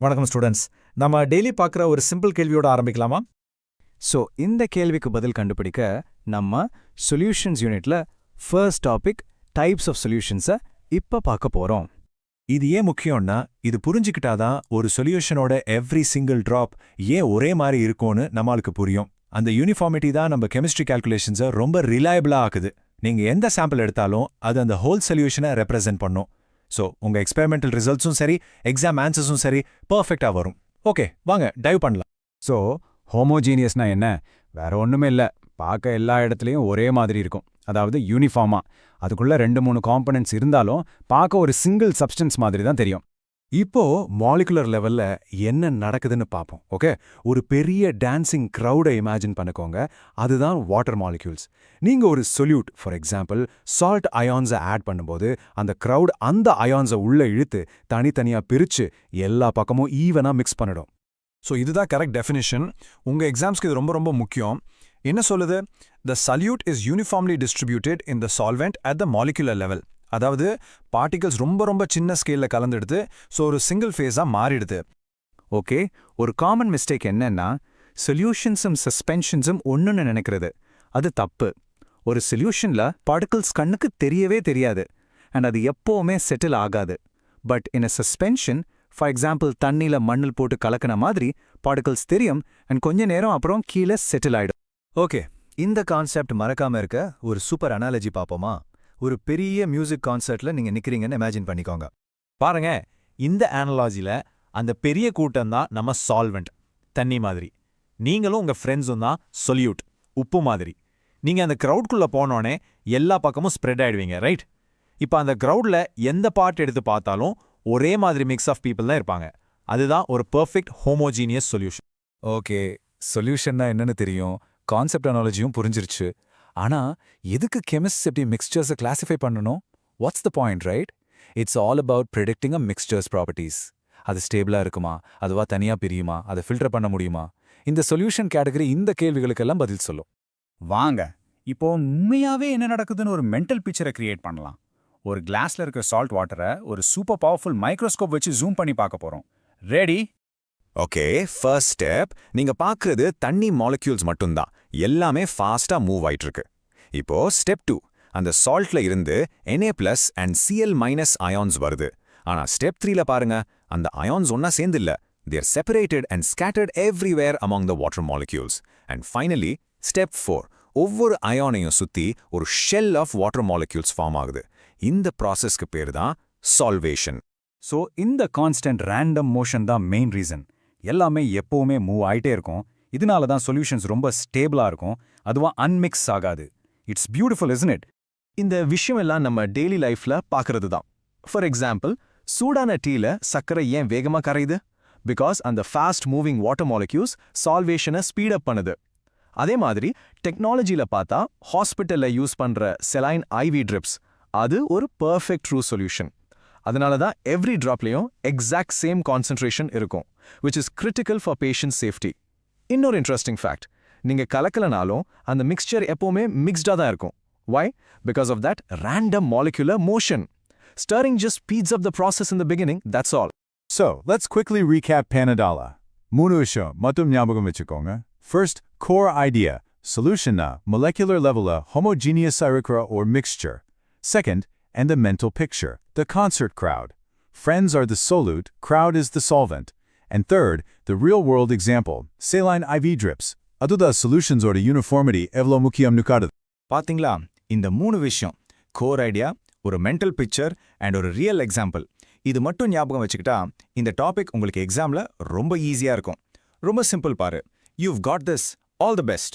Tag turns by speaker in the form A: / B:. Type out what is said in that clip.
A: வணக்கம் ஸ்டூடெண்ட்ஸ். நம்ம டெய்லி பார்க்குற ஒரு சிம்பிள் கேள்வியோட ஆரம்பிக்கலாமா?
B: ஸோ இந்த கேள்விக்கு பதில் கண்டுபிடிக்க நம்ம சொல்யூஷன்ஸ் யூனிட்ல ஃபர்ஸ்ட் டாபிக் டைப்ஸ் ஆஃப் சொல்யூஷன்ஸை இப்போ பார்க்க போகிறோம்.
C: இது ஏன் முக்கியம்னா, இது புரிஞ்சுக்கிட்டாதான் ஒரு சொல்யூஷனோட எவ்ரி சிங்கிள் ட்ராப் ஏன் ஒரே மாதிரி இருக்கும்னு நம்மளுக்கு புரியும். அந்த யூனிஃபார்மிட்டி தான் நம்ம கெமிஸ்ட்ரி கால்குலேஷன்ஸை ரொம்ப ரிலையபிளாக ஆக்குது. நீங்க எந்த சாம்பிள் எடுத்தாலும் அது அந்த ஹோல் சொல்யூஷனை ரெப்ரசென்ட் பண்ணும். ஸோ உங்க எக்ஸ்பெரிமெண்டல் ரிசல்ட்ஸும் சரி, எக்ஸாம் ஆன்சர்ஸும் சரி பர்ஃபெக்டாக வரும். ஓகே, வாங்க டைவ் பண்ணலாம்.
B: ஸோ ஹோமோஜீனியஸ்னா என்ன? வேற ஒன்றுமே இல்லை, பார்க்க எல்லா இடத்துலையும் ஒரே மாதிரி இருக்கும், அதாவது யூனிஃபார்மா. அதுக்குள்ள 2-3 காம்பனன்ட்ஸ் இருந்தாலும் பார்க்க ஒரு சிங்கிள் சப்ஸ்டன்ஸ் மாதிரி தான் தெரியும்.
C: இப்போ மாலிகுலர் லெவல்ல என்ன நடக்குதுன்னு பார்ப்போம். ஓகே, ஒரு பெரிய டான்சிங் க்ரௌடை இமேஜின் பண்ணிக்கோங்க. அதுதான் வாட்டர் மாலிக்யூல்ஸ். நீங்க ஒரு சொல்யூட், ஃபார் எக்ஸாம்பிள் சால்ட் அயான்ஸை ஆட் பண்ணும்போது அந்த க்ரௌட் அந்த அயான்ஸை உள்ள இழுத்து தனித்தனியா பிரிச்சு எல்லா பக்கமும் ஈவனா மிக்ஸ் பண்ணிடும்.
D: ஸோ இதுதான் கரெக்ட் டெஃபினிஷன். உங்க எக்ஸாம்ஸ்க்கு இது ரொம்ப ரொம்ப முக்கியம். என்ன சொல்லுது? The solute is uniformly distributed in the solvent at the molecular level. அதாவது பார்ட்டிகல்ஸ் ரொம்ப ரொம்ப சின்ன ஸ்கேலில் கலந்துடுது. ஸோ ஒரு சிங்கிள் ஃபேஸாக மாறிடுது.
B: ஓகே, ஒரு காமன் மிஸ்டேக் என்னன்னா சொல்யூஷன்ஸும் சஸ்பென்ஷன்ஸும் ஒன்றுன்னு நினைக்கிறது. அது தப்பு. ஒரு சொல்யூஷன்ல பார்ட்டிகல்ஸ் கண்ணுக்கு தெரியவே தெரியாது அண்ட் அது எப்போவுமே செட்டில் ஆகாது. But in a suspension, for example தண்ணியில் மண்ணில் போட்டு கலக்கின மாதிரி பார்ட்டிகல்ஸ் தெரியும் அண்ட் கொஞ்ச நேரம் அப்புறம் கீழே செட்டில் ஆயிடும்.
E: ஓகே, இந்த கான்செப்ட் மறக்காம இருக்க ஒரு சூப்பர் அனாலஜி பார்ப்போமா? ஒரு பெரிய மியூசிக் கான்சர்ட்ல நீங்க நிக்கிறீங்கன்னு இமேஜின் பண்ணிக்கோங்க.
A: பாருங்க, இந்த அனாலஜில அந்த பெரிய கூட்டம் தான் நம்ம சால்வெண்ட், தண்ணி மாதிரி. நீங்களும் உங்க ஃப்ரெண்ட்ஸும் தான் சொல்யூட், உப்பு மாதிரி. நீங்க அந்த க்ரௌட்குள்ள போனோடனே எல்லா பக்கமும் ஸ்ப்ரெட் ஆயிடுவீங்க, ரைட்? இப்போ அந்த க்ரௌட்ல எந்த பார்ட் எடுத்து பார்த்தாலும் ஒரே மாதிரி மிக்ஸ் ஆஃப் பீப்புள் தான் இருப்பாங்க. அதுதான் ஒரு பெர்ஃபெக்ட் ஹோமோஜீனியஸ் சொல்யூஷன்.
C: ஓகே, சொல்யூஷன்னா என்னன்னு தெரியும், கான்செப்ட் அனாலஜியும் புரிஞ்சிருச்சு. ஆனா எதுக்கு கெமிஸ்ட்ஸ் எப்படி மிக்ஸ்சர்ஸை கிளாசிஃபை பண்ணணும்? What's the point, right? It's all about predicting a mixtures properties. அது ஸ்டேபிளா இருக்குமா, அதுவா தனியா பிரியுமா, அதை ஃபில்டர் பண்ண முடியுமா? இந்த சொல்யூஷன் கேட்டகரி இந்த கேள்விகளுக்கெல்லாம் பதில் சொல்லும்.
F: வாங்க இப்போ உண்மையாவே என்ன நடக்குதுன்னு ஒரு மென்டல் பிக்சரை கிரியேட் பண்ணலாம். ஒரு கிளாஸ்ல இருக்கிற சால்ட் வாட்டரை ஒரு சூப்பர் பவர்ஃபுல் மைக்ரோஸ்கோப் வச்சு ஜூம் பண்ணி பார்க்க போறோம். ரெடி?
C: ஓகே, ஃபர்ஸ்ட் ஸ்டெப், நீங்க பார்க்கறது தண்ணி மாலிக்யூல்ஸ் மட்டும்தான். எல்லாமே ஃபாஸ்டா மூவ் ஆயிட்டு இருக்கு. இப்போ ஸ்டெப் 2, அந்த சால்ட்ல இருந்து Na+ அண்ட் Cl- அயான்ஸ் வருது. ஆனா ஸ்டெப் 3ல பாருங்க, அந்த அயான்ஸ் ஒன்னா சேர்ந்து இல்ல, they are separated and scattered everywhere among the water molecules. And finally, step 4, ஒவ்வொரு அயானையும் சுத்தி ஒரு shell of water molecules form ஆகுது. இந்த ப்ராசஸ்க்கு பேர் தான் சால்வேஷன்.
F: ஸோ இந்த கான்ஸ்டன்ட் ரேண்டம் மோஷன் தான் மெயின் ரீசன். எல்லாமே எப்பவுமே மூவ் ஆயிட்டே இருக்கும். இதனால தான் சொல்யூஷன்ஸ் ரொம்ப ஸ்டேபிளா இருக்கும், அதுவா அன்மிக்ஸ் ஆகாது. It's beautiful, isn't it?
E: இந்த விஷயம் எல்லாம் நம்ம டெய்லி லைஃப்ல பார்க்கறது தான். ஃபார் எக்ஸாம்பிள், சூடான டீல சர்க்கரை ஏன் வேகமா கரையுது? பிகாஸ் அந்த ஃபாஸ்ட் மூவிங் வாட்டர் மாலிக்யூல்ஸ் சால்வேஷனை ஸ்பீட் அப் பண்ணுது. அதே மாதிரி டெக்னாலஜியில பார்த்தா ஹாஸ்பிட்டல்ல யூஸ் பண்ற செலைன் ஐவி ட்ரிப்ஸ், அது ஒரு பர்ஃபெக்ட் ட்ரூ சொல்யூஷன். அதனால தான் எவ்ரி ட்ராப்லையும் எக்ஸாக்ட் சேம் கான்சென்ட்ரேஷன் இருக்கும், which is critical for patient safety. இன்னொரு இன்ட்ரெஸ்டிங் ஃபேக்ட், நீங்க கலக்கலனாலும் அந்த மிக்ஸ்சர் எப்பவுமே மிக்ஸ்டா தான் இருக்கும். Why? Because of that random molecular motion. Stirring just speeds up the process in the beginning, that's all.
G: So, let's quickly recap Panadala. 3 விஷயம் மட்டும் ஞாபகம் வச்சுக்கோங்க. First, core idea. Solution na molecular level homogeneous இருக்கிற or mixture. Second, and the mental picture, the concert crowd. Friends are the solute, crowd is the solvent. And third, the real-world example, saline IV drips. அதுதான் சொல்யூஷன்ஸோட uniformity எவ்வளோ முக்கியம்னு காட்டுது.
E: பாத்தீங்களா, இந்த 3 விஷயம், core idea, ஒரு mental picture and ஒரு real example, இது மட்டும் ஞாபகம் வச்சுக்கிட்டா இந்த டாபிக் உங்களுக்கு எக்ஸாம்ல ரொம்ப ஈஸியா இருக்கும். ரொம்ப சிம்பிள் பாரு. You've got this. All the best.